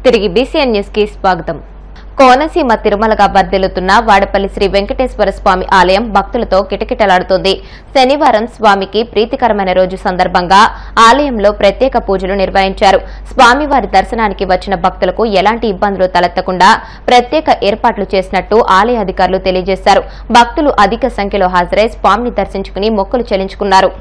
తిరిగి BCN news కి స్వాగతం. కోనసీమ తిరుమలగా వర్ధిల్లుతున్న వాడపల్లి శ్రీ వెంకటేశ్వర స్వామి ఆలయం భక్తులతో కిటకిటలాడుతోంది. శనివారం స్వామికి ప్రీతికరమైన రోజు సందర్భంగా ఆలయంలో ప్రత్యేక పూజలు నిర్వహించారు. స్వామివారి దర్శనానికి వచ్చిన భక్తులకు ఎలాంటి ఇబ్బందులు తలెత్తకుండా ప్రత్యేక ఏర్పాట్లు చేసినట్టు ఆలయ అధికారులు తెలియజేశారు. భక్తులు అధిక సంఖ్యలో హాజరై స్వామిని దర్శించుకుని మొక్కులు చెల్లించుకున్నారు.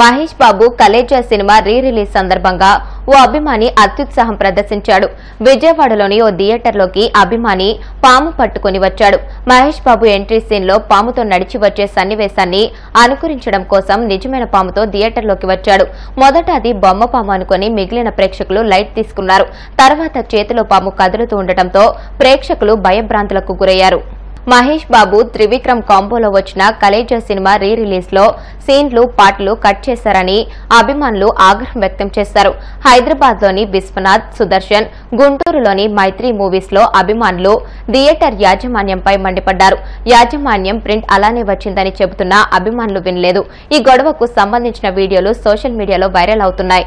Mahesh Babu Khaleja cinema re release సందర్భంగా ఓ అభిమాని అత్యుత్సాహం ప్రదర్శించాడు. విజయవాడలోని ఓ థియేటర్లోకి అభిమాని పాము పట్టుకుని వచ్చాడు. మహేష్ బాబు ఎంట్రీ సీన్ లో పాముతో నడిచి వచ్చే సన్నివేశాన్ని అనుకరించడం కోసం నిజమైన పాముతో థియేటర్లోకి వచ్చాడు. మొదట అది బొమ్మ పాము అనుకుని మిగిలిన ప్రేక్షకులు లైట్ తీసుకున్నారు. తర్వాత చేతిలో పాము కదులుతూ ఉండటంతో ప్రేక్షకులు భయభ్రాంతులకు గురయ్యారు. మహేష్ బాబు త్రివిక్రమ్ కాంబోలో వచ్చిన కలేజా సినిమా రీ రిలీజ్ లో సీన్లు పాటలు కట్ చేశారని అభిమానులు ఆగ్రహం వ్యక్తం చేశారు. హైదరాబాద్ లోని విశ్వనాథ్, సుదర్శన్, గుంటూరులోని మైత్రి మూవీస్ లో అభిమానులు థియేటర్ యాజమాన్యంపై మండిపడ్డారు. యాజమాన్యం ప్రింట్ అలానే వచ్చిందని చెబుతున్నా అభిమానులు వినలేదు. ఈ గొడవకు సంబంధించిన వీడియోలు సోషల్ మీడియాలో వైరల్ అవుతున్నాయి.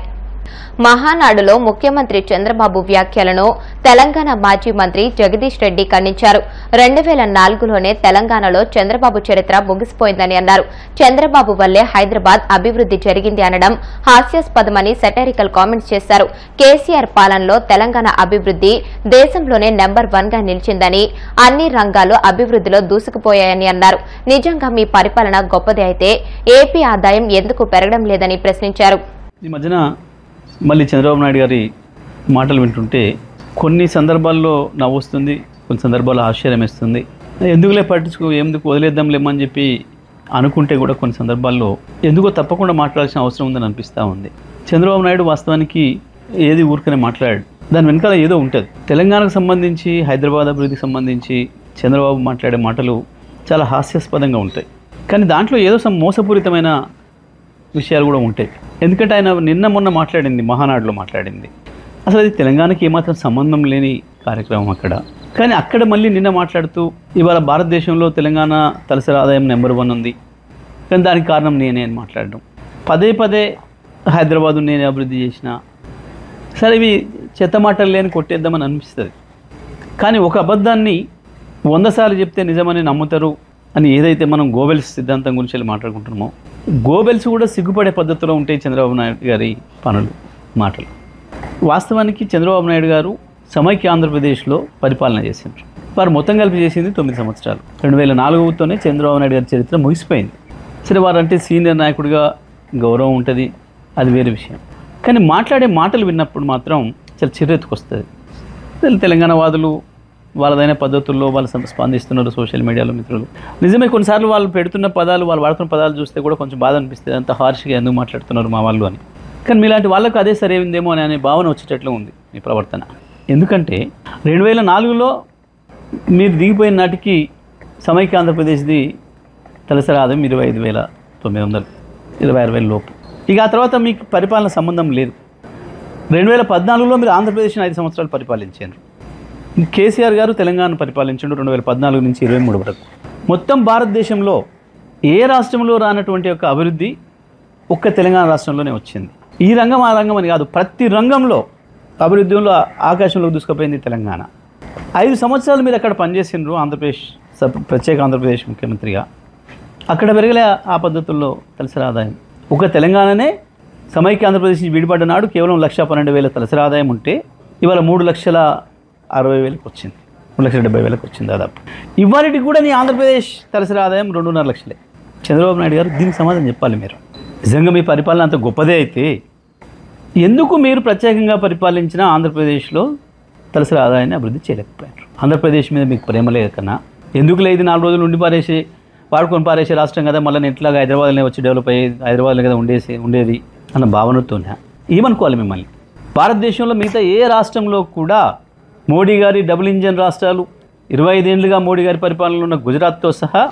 మహానాడులో ముఖ్యమంత్రి చంద్రబాబు వ్యాఖ్యలను తెలంగాణ మాజీ మంత్రి జగదీష్ రెడ్డి ఖండించారు. 2004లోనే తెలంగాణలో చంద్రబాబు చరిత్ర ముగిసిపోయిందని అన్నారు. చంద్రబాబు వల్లే హైదరాబాద్ అభివృద్ధి జరిగింది అనడం హాస్యాస్పదమని సెటైరికల్ కామెంట్స్ చేశారు. కేసీఆర్ పాలనలో తెలంగాణ అభివృద్ధి దేశంలోనే నెంబర్ 1 గా నిలిచిందని, అన్ని రంగాలు అభివృద్ధిలో దూసుకుపోయాయని అన్నారు. నిజంగా మీ పరిపాలన గొప్పది అయితే ఏపీ ఆదాయం ఎందుకు పెరగడం లేదని ప్రశ్నించారు. ఈ మధ్యన మళ్ళీ చంద్రబాబు నాయుడు గారి మాటలు వింటుంటే కొన్ని సందర్భాల్లో నవ్వొస్తుంది, కొన్ని సందర్భాల్లో ఆశ్చర్యం వేస్తుంది. ఎందుకులే ఎందుకు వదిలేద్దాంలేమని చెప్పి అనుకుంటే కూడా కొన్ని సందర్భాల్లో ఎందుకో తప్పకుండా మాట్లాడాల్సిన అవసరం ఉందని అనిపిస్తూ ఉంది. చంద్రబాబు నాయుడు వాస్తవానికి ఏది ఊరికనే మాట్లాడాడు, దాని వెనకాల ఏదో ఉంటుంది. తెలంగాణకు సంబంధించి, హైదరాబాద్ అభివృద్ధికి సంబంధించి చంద్రబాబు మాట్లాడే మాటలు చాలా హాస్యాస్పదంగా ఉంటాయి. కానీ దాంట్లో ఏదో మోసపూరితమైన విషయాలు కూడా ఉంటాయి. ఎందుకంటే ఆయన నిన్న మొన్న మాట్లాడింది, మహానాడులో మాట్లాడింది, అసలు అది తెలంగాణకి ఏమాత్రం సంబంధం లేని కార్యక్రమం అక్కడ. కానీ అక్కడ మళ్ళీ నిన్న మాట్లాడుతూ ఇవాళ భారతదేశంలో తెలంగాణ తలసరి ఆదాయం నెంబర్ 1 ఉంది, కానీ దానికి కారణం నేనే అని మాట్లాడడం, పదే పదే హైదరాబాదు నేనే అభివృద్ధి చేసిన. సరే ఇవి చెత్త మాటలు లేని కొట్టేద్దామని అనిపిస్తుంది. కానీ ఒక అబద్ధాన్ని 100 సార్లు చెప్తే నిజమని నమ్ముతారు అని ఏదైతే మనం గోబెల్స్ సిద్ధాంతం గురించి వెళ్ళి మాట్లాడుకుంటున్నామో, గోబెల్స్ కూడా సిగ్గుపడే పద్ధతిలో ఉంటాయి చంద్రబాబు నాయుడు గారి పనులు, మాటలు. వాస్తవానికి చంద్రబాబు నాయుడు గారు సమైక్య ఆంధ్రప్రదేశ్లో పరిపాలన చేసిండ్రు. వారు మొత్తం కలిపి చేసింది 9 సంవత్సరాలు. 2004తోనే చంద్రబాబు నాయుడు గారి చరిత్ర ముగిసిపోయింది. సరే వారంటే సీనియర్ నాయకుడిగా గౌరవం ఉంటుంది, అది వేరే విషయం. కానీ మాట్లాడే మాటలు విన్నప్పుడు మాత్రం చాలా చిరెత్తుకొస్తుంది. తెలంగాణ వాదులు వాళ్ళదైన పద్ధతుల్లో వాళ్ళు స్పందిస్తున్నారు సోషల్ మీడియాలో. మిత్రులు నిజమే, కొన్నిసార్లు వాళ్ళు పెడుతున్న పదాలు, వాళ్ళు వాడుతున్న పదాలు చూస్తే కూడా కొంచెం బాధ అనిపిస్తుంది, అంత హార్ష్గా ఎందుకు మాట్లాడుతున్నారు మా వాళ్ళు అని. కానీ మీలాంటి వాళ్ళకు అదే సరైందేమో అనే భావన వచ్చేటట్లు ఉంది మీ ప్రవర్తన. ఎందుకంటే 2004లో మీరు దిగిపోయిన నాటికి సమైక్య ఆంధ్రప్రదేశ్ది తలసరి ఆదాయం 25,900, 26,000 లోపు. ఇక ఆ తర్వాత మీకు పరిపాలన సంబంధం లేదు. 2014లో మీరు ఆంధ్రప్రదేశ్ని 5 సంవత్సరాలు పరిపాలించారు. కేసీఆర్ గారు తెలంగాణ పరిపాలించాడు 2014 నుంచి 23 వరకు. మొత్తం భారతదేశంలో ఏ రాష్ట్రంలో రానటువంటి యొక్క అభివృద్ధి ఒక్క తెలంగాణ రాష్ట్రంలోనే వచ్చింది. ఈ రంగం ఆ రంగం అని కాదు, ప్రతి రంగంలో అభివృద్ధిలో ఆకాశంలోకి దూసుకుపోయింది తెలంగాణ. 5 సంవత్సరాలు మీరు అక్కడ పనిచేసిండ్రు ఆంధ్రప్రదేశ్ ప్రత్యేక ఆంధ్రప్రదేశ్ ముఖ్యమంత్రిగా. అక్కడ పెరగలే ఆ పద్ధతుల్లో తలసరి ఆదాయం. ఒక తెలంగాణనే సమైక్య ఆంధ్రప్రదేశ్ నుంచి విడిపడ్డ నాడు కేవలం 1,12,000 తలసరి ఆదాయం ఉంటే ఇవాళ 3,60,000 వచ్చింది, 3,70,000 వచ్చింది దాదాపు. ఇవాళకి కూడా నీ ఆంధ్రప్రదేశ్ తలసరి ఆదాయం 2.5 లక్షలే. చంద్రబాబు నాయుడు గారు దీనికి సమాధానం చెప్పాలి. మీరు నిజంగా మీ పరిపాలన అంత గొప్పదే అయితే ఎందుకు మీరు ప్రత్యేకంగా పరిపాలించిన ఆంధ్రప్రదేశ్లో తలసరి ఆదాయాన్ని అభివృద్ధి చేయలేకపోయారు? ఆంధ్రప్రదేశ్ మీద మీకు ప్రేమ లేక కన్నా ఎందుకు లేదు? 4 రోజులు ఉండి వాడుకొని పారేసే రాష్ట్రం కదా, మళ్ళీ ఎట్లాగా హైదరాబాద్లోనే వచ్చి డెవలప్ అయ్యేది, హైదరాబాద్లో కదా ఉండేది అన్న భావనతోనే ఏమనుకోవాలి మిమ్మల్ని? భారతదేశంలో మిగతా ఏ రాష్ట్రంలో కూడా మోడీ గారి డబుల్ ఇంజన్ రాష్ట్రాలు 25 ఏళ్లుగా మోడీ గారి పరిపాలనలో ఉన్న గుజరాత్తో సహా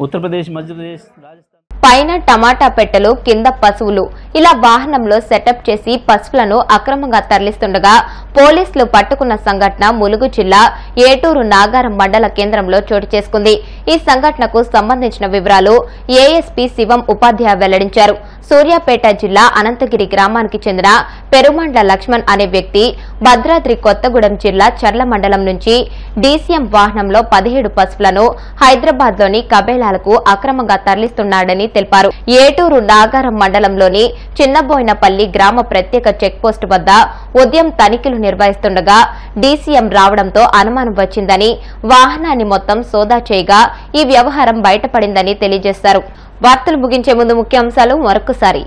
ఉత్తరప్రదేశ్, మధ్యప్రదేశ్, రాజస్థాన్ పైన టమాటా పెట్టెలు, కింద పశువులు, ఇలా వాహనంలో సెటప్ చేసి పశువులను అక్రమంగా తరలిస్తుండగా పోలీసులు పట్టుకున్న సంఘటన ములుగు జిల్లా ఏటూరు నాగారం మండల కేంద్రంలో చోటు చేసుకుంది. ఈ సంఘటనకు సంబంధించిన వివరాలు ఏఎస్పీ శివం ఉపాధ్యాయ వెల్లడించారు. సూర్యాపేట జిల్లా అనంతగిరి గ్రామానికి చెందిన పెరుమండ్ల లక్ష్మణ్ అనే వ్యక్తి భద్రాద్రి కొత్తగూడెం జిల్లా చర్ల మండలం నుంచి డీసీఎం వాహనంలో 17 పశువులను హైదరాబాద్లోని కబేలాలకు అక్రమంగా తరలిస్తున్నాడని తెలిపారు. ఏటూరు నాగారం మండలంలోని చిన్నబోయినపల్లి గ్రామ ప్రత్యేక చెక్పోస్టు వద్ద ఉదయం తనిఖీలు నిర్వహిస్తుండగా డీసీఎం రావడంతో అనుమానం వచ్చిందని, వాహనాన్ని మొత్తం సోదా చేయగా ఈ వ్యవహారం బయటపడిందని తెలియజేశారు. వార్తలు ముగించే ముందు ముఖ్యాంశాలు మరొకసారి.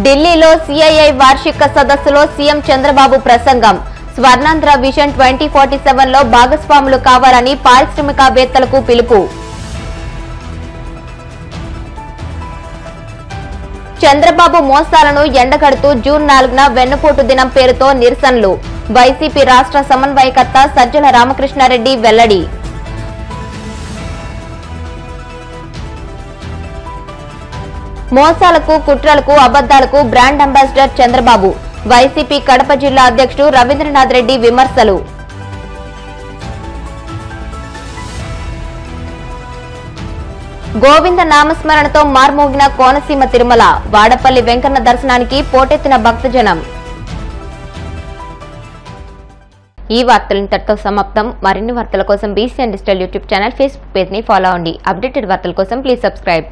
ఢిల్లీలో సిఐఐ వార్షిక సదస్సులో సీఎం చంద్రబాబు ప్రసంగం. స్వర్ణాంధ్ర విజన్ 2047లో భాగస్వాములు కావాలని పారిశ్రామికవేత్తలకు పిలుపు. చంద్రబాబు మోసాలను ఎండగడుతూ జూన్ 4న వెన్నుపోటు దినం పేరుతో నిరసనలు. వైసీపీ రాష్ట్ర సమన్వయకర్త సజ్జల రామకృష్ణారెడ్డి వెల్లడి. మోసాలకు, కుట్రలకు, అబద్దాలకు brand ambassador Chandrababu. YCP Kadapa జిల్లా అధ్యక్షుడు రవీంద్రనాథ్ రెడ్డి విమర్శలు. గోవింద నామస్మరణతో మార్మోగిన కోనసీమ తిరుమల, వాడపల్లి వెంకన్న దర్శనానికి పోటెత్తిన భక్తజనం. ఈ వార్తలు ఇంతటితో సమాప్తం. మరిన్ని వార్తల కోసం BCN digital YouTube channel, Facebook page ని ఫాలో అవ్వండి. అప్డేటెడ్ వార్తల కోసం ప్లీజ్ సబ్స్క్రైబ్.